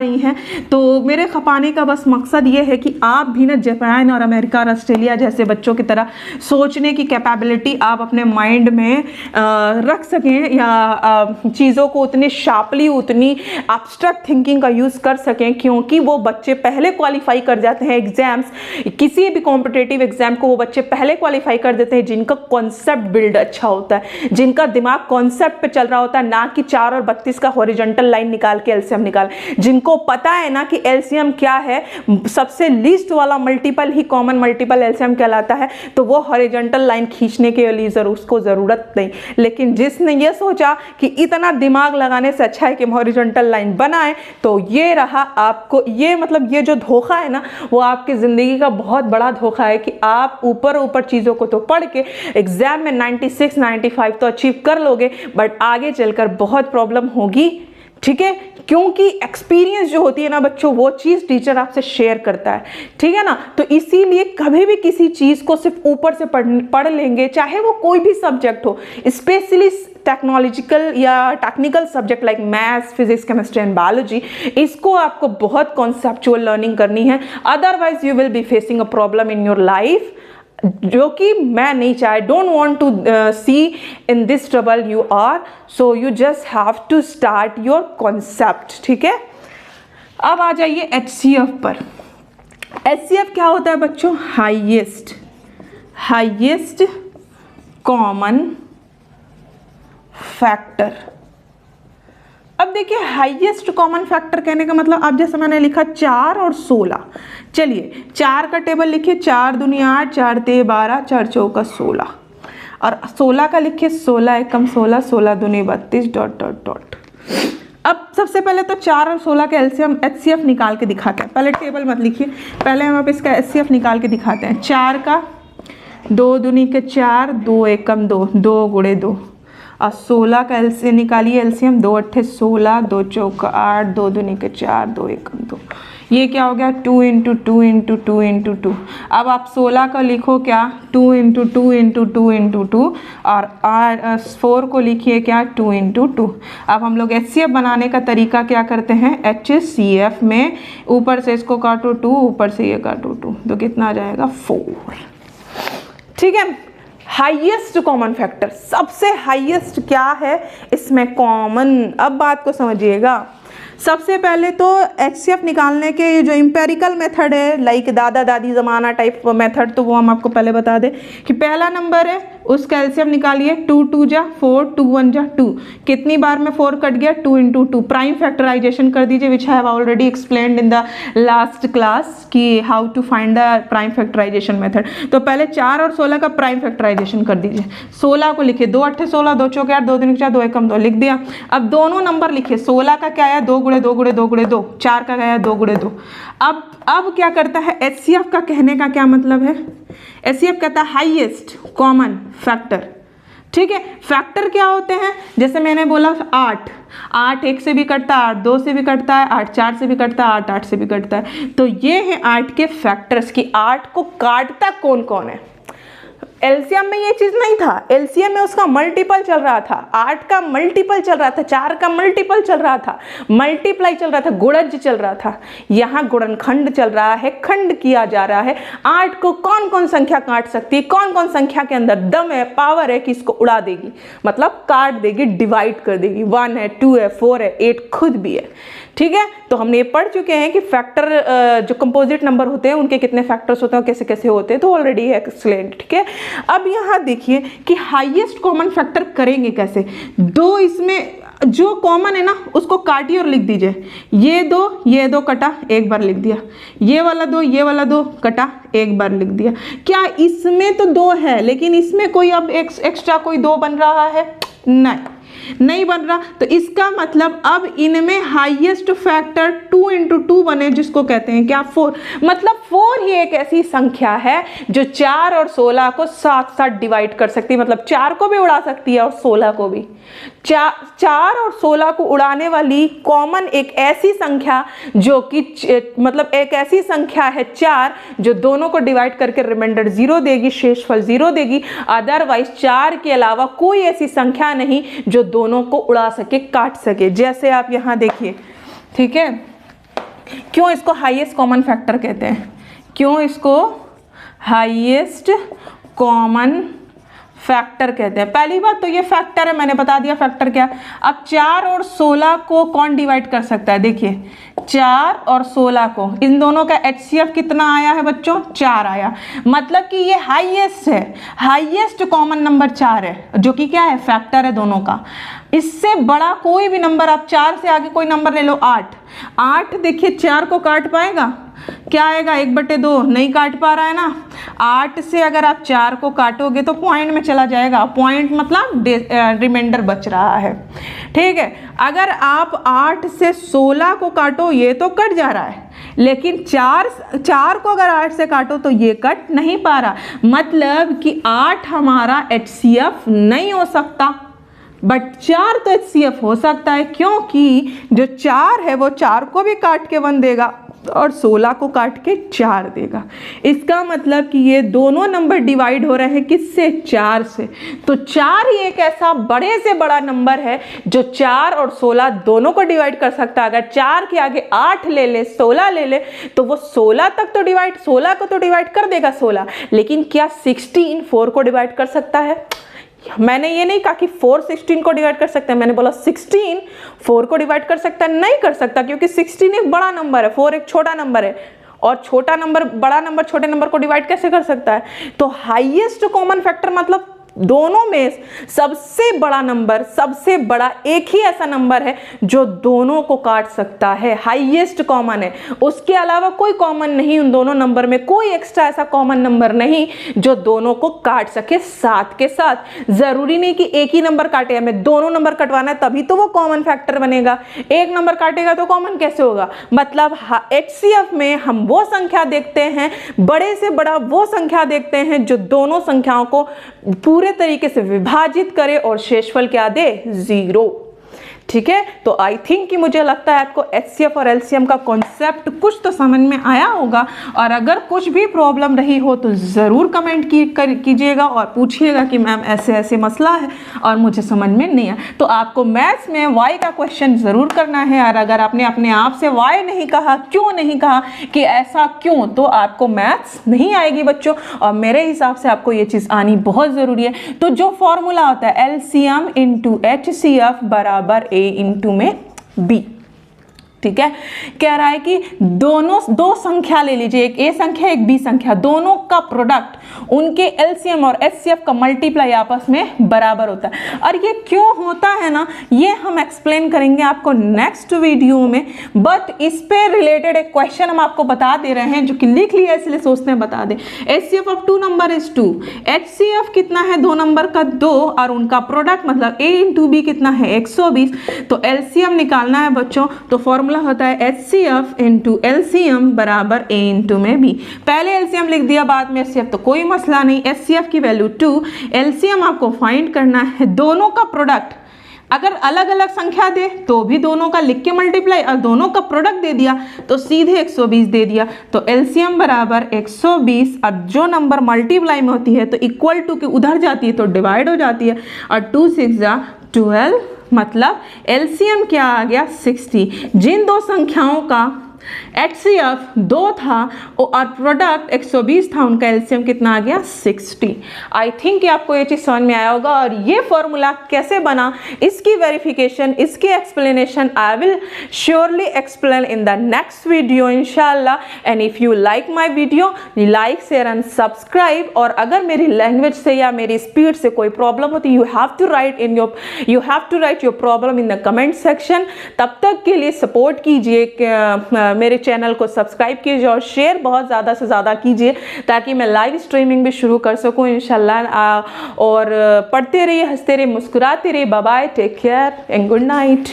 नहीं है। तो मेरे खपाने का बस मकसद ये है कि आप भी ना जापान और अमेरिका और ऑस्ट्रेलिया जैसे बच्चों की तरह सोचने की कैपेबिलिटी आप अपने माइंड में रख सकें, या चीज़ों को उतनी शार्पली, उतनी एब्स्ट्रैक्ट थिंकिंग का यूज़ कर सकें, क्योंकि वो बच्चे पहले क्वालिफाई कर जाते हैं एग्जाम्स, किसी भी कॉम्पिटेटिव एग्जाम को वो बच्चे पहले क्वालिफाई कर देते हैं जिनका कॉन्सेप्ट बिल्ड अच्छा होता है, जिनका दिमाग कॉन्सेप्ट पे चल रहा होता है, ना कि 4 और 32 का हॉरिजॉन्टल लाइन निकाल के एलसीएम निकाल, जिनको को पता है ना कि एलसीएम क्या है, सबसे लीस्ट वाला मल्टीपल ही कॉमन मल्टीपल एलसीएम कहलाता है, तो वो हॉरिजॉन्टल लाइन खींचने के लिए उसको जरूरत नहीं। लेकिन जिसने ये सोचा कि इतना दिमाग लगाने से अच्छा है कि हम हॉरिजॉन्टल लाइन बनाएं, तो ये रहा आपको, ये मतलब ये जो धोखा है ना, वो आपकी जिंदगी का बहुत बड़ा धोखा है कि आप ऊपर ऊपर चीजों को तो पढ़ के एग्जाम में 96 95 तो अचीव कर लोगे, बट आगे चलकर बहुत प्रॉब्लम होगी। ठीक है, क्योंकि एक्सपीरियंस जो होती है ना बच्चों, वो चीज़ टीचर आपसे शेयर करता है, ठीक है ना। तो इसीलिए कभी भी किसी चीज़ को सिर्फ ऊपर से पढ़ लेंगे, चाहे वो कोई भी सब्जेक्ट हो, स्पेशली टेक्नोलॉजिकल या technical subject like maths, physics, chemistry and biology, इसको आपको बहुत कॉन्सेप्चुअल लर्निंग करनी है, otherwise you will be facing a problem in your life, जो कि मैं नहीं चाहे, don't want to see in this trouble you are, so you just have to start your concept. ठीक है, अब आ जाइए HCF पर। HCF क्या होता है बच्चों? Highest common factor. अब देखिए, हाईएस्ट कॉमन फैक्टर कहने का मतलब, अब जैसे मैंने लिखा 4 और 16, चलिए 4 का टेबल लिखिए, 4 दूनी 8, 4 ते 12, 4 चौका 16, और 16 का लिखिए 16 एकम 16, 16 दूनी 32 डॉट डॉट डॉट। अब सबसे पहले तो 4 और 16 का एलसीएम HCF निकाल के दिखाते हैं। पहले टेबल मत लिखिए, पहले हम अब इसका HCF निकाल के दिखाते हैं। 4 का 2 दूनी के 4, 2 एकम 2, 2 गुणे 2, और 16 का एलसीएम निकालिए, एलसीएम 2 अट्ठे 16, 2 चौका 8, 2 दूनी के 4, 2 एकम 2, ये क्या हो गया? 2 इंटू 2 इंटू 2 इंटू 2। अब आप 16 का लिखो क्या? 2 इंटू 2 इंटू 2 इंटू 2, और 4 को लिखिए क्या? 2 इंटू 2। अब हम लोग HCF बनाने का तरीका क्या करते हैं? HCF में ऊपर से इसको काटो 2, ऊपर से ये काटो 2, तो कितना आ जाएगा? 4। ठीक है, हाईएस्ट कॉमन फैक्टर, सबसे हाईएस्ट क्या है इसमें? कॉमन। अब बात को समझिएगा, सबसे पहले तो HCF निकालने के ये जो एम्पेरिकल मेथड है, लाइक दादा दादी ज़माना टाइप मेथड, तो वो हम आपको पहले बता दें कि पहला नंबर है उसका एलसीएम निकालिए, 2 2 जा 4, 2 1 जा 2, कितनी बार में 4 कट गया? 2 इंटू 2। प्राइम फैक्टराइजेशन कर दीजिए, which I have already explained in the last class कि how to find the prime factorization method. तो पहले 4 और 16 का प्राइम फैक्टराइजेशन कर दीजिए। 16 को लिखिए 2 अट्ठे 16, 2 चौके 8, 2 दूनी 4, 2 एकम 2, लिख दिया। अब दोनों नंबर लिखिए, 16 का क्या है? 2 गुणे 2 गुणे 2 गुणे 2, 4 का क्या है? 2 गुणे 2। अब क्या करता है HCF का कहने का क्या मतलब है? HCF कहता है हाईएस्ट कॉमन फैक्टर। ठीक है, फैक्टर क्या होते हैं? जैसे मैंने बोला 8 1 से भी कटता है, 8 2 से भी कटता है, 8 4 से भी कटता है, 8 8 से भी कटता है। तो ये है 8 के फैक्टर्स की 8 को काटता कौन कौन है। एलसीएम में ये चीज नहीं था, एलसीएम में उसका मल्टीपल चल रहा था, 8 का मल्टीपल चल रहा था, 4 का मल्टीपल चल रहा था, मल्टीप्लाई चल रहा था, गुणज चल रहा था। यहाँ गुणनखंड चल रहा है, खंड किया जा रहा है। 8 को कौन कौन संख्या काट सकती है, कौन कौन संख्या के अंदर दम है, पावर है कि इसको उड़ा देगी, मतलब काट देगी, डिवाइड कर देगी। 1 है, 2 है, 4 है, 8 खुद भी है। ठीक है, तो हमने ये पढ़ चुके हैं कि फैक्टर जो कंपोजिट नंबर होते हैं उनके कितने फैक्टर्स होते हैं, कैसे कैसे होते हैं, तो ऑलरेडी एक्सप्लेन्ड। ठीक है, अब यहाँ देखिए कि हाईएस्ट कॉमन फैक्टर करेंगे कैसे। 2 इसमें जो कॉमन है ना उसको काटिए और लिख दीजिए। ये दो कटा, एक बार लिख दिया। ये वाला 2 कटा, एक बार लिख दिया। क्या इसमें तो 2 है, लेकिन इसमें कोई अब एक्स्ट्रा कोई 2 बन रहा है? नहीं बन रहा। तो इसका मतलब अब इनमें हाईएस्ट फैक्टर 2 इंटू 2 बने, जिसको कहते हैं क्या? 4। मतलब 4 ही एक ऐसी संख्या है जो 4 और 16 को साथ साथ डिवाइड कर सकती है, मतलब 4 को भी उड़ा सकती है और 16 को भी। 4 और 16 को उड़ाने वाली कॉमन एक ऐसी संख्या जो कि मतलब एक ऐसी संख्या है 4, जो दोनों को डिवाइड करके रिमाइंडर 0 देगी, शेषफल 0 देगी। अदरवाइज 4 के अलावा कोई ऐसी संख्या नहीं जो दोनों को उड़ा सके, काट सके। जैसे आप यहाँ देखिए, ठीक है, क्यों इसको हाईएस्ट कॉमन फैक्टर कहते हैं? क्यों इसको हाईएस्ट कॉमन फैक्टर कहते हैं? पहली बात तो ये फैक्टर है, मैंने बता दिया फैक्टर क्या। अब 4 और 16 को कौन डिवाइड कर सकता है? देखिए 4 और 16 को, इन दोनों का HCF कितना आया है बच्चों? 4 आया। मतलब कि ये हाईएस्ट है, हाईएस्ट कॉमन नंबर 4 है, जो कि क्या है? फैक्टर है दोनों का। इससे बड़ा कोई भी नंबर, आप 4 से आगे कोई नंबर ले लो, 8 देखिए 4 को काट पाएगा? क्या आएगा? 1/2, नहीं काट पा रहा है ना। 8 से अगर आप 4 को काटोगे तो पॉइंट में चला जाएगा, पॉइंट मतलब रिमाइंडर बच रहा है, ठीक है। अगर आप 8 से 16 को काटो, ये तो कट जा रहा है, लेकिन 4 को अगर 8 से काटो तो ये कट नहीं पा रहा। मतलब कि 8 हमारा HCF नहीं हो सकता, बट 4 तो HCF हो सकता है, क्योंकि जो 4 है वो 4 को भी काट के 1 देगा और 16 को काट के 4 देगा। इसका मतलब कि ये दोनों नंबर डिवाइड हो रहे हैं किससे? 4 से। तो 4 ही एक ऐसा बड़े से बड़ा नंबर है जो 4 और 16 दोनों को डिवाइड कर सकता है। अगर 4 के आगे 8 ले ले, 16 ले ले, तो वो 16 तक तो डिवाइड, 16 को तो डिवाइड कर देगा 16, लेकिन क्या 16 4 को डिवाइड कर सकता है? मैंने ये नहीं कहा कि 4 16 को डिवाइड कर सकते हैं, मैंने बोला 16 4 को डिवाइड कर सकता है, नहीं कर सकता, क्योंकि 16 एक बड़ा नंबर है, 4 एक छोटा नंबर है, और छोटा नंबर बड़ा नंबर छोटे नंबर को डिवाइड कैसे कर सकता है? तो हाईएस्ट कॉमन फैक्टर मतलब दोनों में सबसे बड़ा नंबर, सबसे बड़ा एक ही ऐसा नंबर है जो दोनों को काट सकता है, हाईएस्ट कॉमन है। उसके अलावा कोई कॉमन नहीं, उन दोनों नंबर में कोई एक्स्ट्रा ऐसा कॉमन नंबर नहीं जो दोनों को काट सके साथ के साथ। जरूरी नहीं कि एक ही नंबर काटे, हमें दोनों नंबर कटवाना है तभी तो वो कॉमन फैक्टर बनेगा। एक नंबर काटेगा तो कॉमन कैसे होगा? मतलब HCF में हम वो संख्या देखते हैं, बड़े से बड़ा वो संख्या देखते हैं जो दोनों संख्याओं को पूरे तरीके से विभाजित करे और शेषफल क्या दे? 0। ठीक है, तो आई थिंक कि मुझे लगता है आपको HCF और LCM का कॉन्सेप्ट कुछ तो समझ में आया होगा, और अगर कुछ भी प्रॉब्लम रही हो तो ज़रूर कमेंट कीजिएगा और पूछिएगा कि मैम ऐसे ऐसे मसला है और मुझे समझ में नहीं आया। तो आपको मैथ्स में y का क्वेश्चन ज़रूर करना है, और अगर आपने अपने आप से y नहीं कहा, क्यों नहीं कहा कि ऐसा क्यों, तो आपको मैथ्स नहीं आएगी बच्चों। और मेरे हिसाब से आपको ये चीज़ आनी बहुत ज़रूरी है। तो जो फॉर्मूला होता है LCM इंटू HCF बराबर A इंटू में B, ठीक है। कह रहा है कि दो संख्या ले लीजिए, एक A संख्या एक B संख्या, दोनों का प्रोडक्ट उनके LCM और HCF का मल्टीप्लाई आपस में बराबर होता है। और ये क्यों होता है ना, ये हम एक्सप्लेन करेंगे आपको नेक्स्ट वीडियो में, बट इस पे रिलेटेड एक क्वेश्चन हम आपको बता दे रहे हैं जो कि लिख लिया इसलिए सोचते हैं बता दें। HCF of 2 number is 2, HCF कितना है? 2 नंबर का 2, और उनका प्रोडक्ट मतलब A इंटू B कितना है? 120। तो LCM निकालना है बच्चों, तो फॉर्मूला होता है HCF इंटू LCM बराबर A इंटू में B। पहले LCM लिख दिया, बाद में HCF, तो कोई मसला नहीं। HCF की वैल्यू 2, LCM आपको फाइंड करना है। दोनों का प्रोडक्ट अगर अलग अलग संख्या दे तो भी दोनों का लिख के मल्टीप्लाई, और दोनों का प्रोडक्ट दे दिया तो सीधे 120 दे दिया। तो LCM बराबर 120, और जो नंबर मल्टीप्लाई में होती है तो इक्वल टू के उधर जाती है तो डिवाइड हो जाती है, और 2 6 12, मतलब LCM क्या आ गया? 60। जिन दो संख्याओं का HCF 2 था और प्रोडक्ट 120 था, उनका LCM कितना आ गया? 60। आई थिंक कि आपको ये चीज़ समझ में आया होगा, और ये फॉर्मूला कैसे बना, इसकी वेरिफिकेशन, इसकी explanation I will surely explain in the next video इंशाल्लाह। And if you like my video, like share and subscribe. और अगर मेरी लैंग्वेज से या मेरी स्पीड से कोई प्रॉब्लम होती, you have to write your problem in the comment section. तब तक के लिए सपोर्ट कीजिए, मेरे चैनल को सब्सक्राइब कीजिए और शेयर बहुत ज़्यादा से ज़्यादा कीजिए, ताकि मैं लाइव स्ट्रीमिंग भी शुरू कर सकूं इंशाल्लाह। और पढ़ते रहिए, हंसते रहिए, मुस्कुराते रहिए। Bye bye, take care and good night.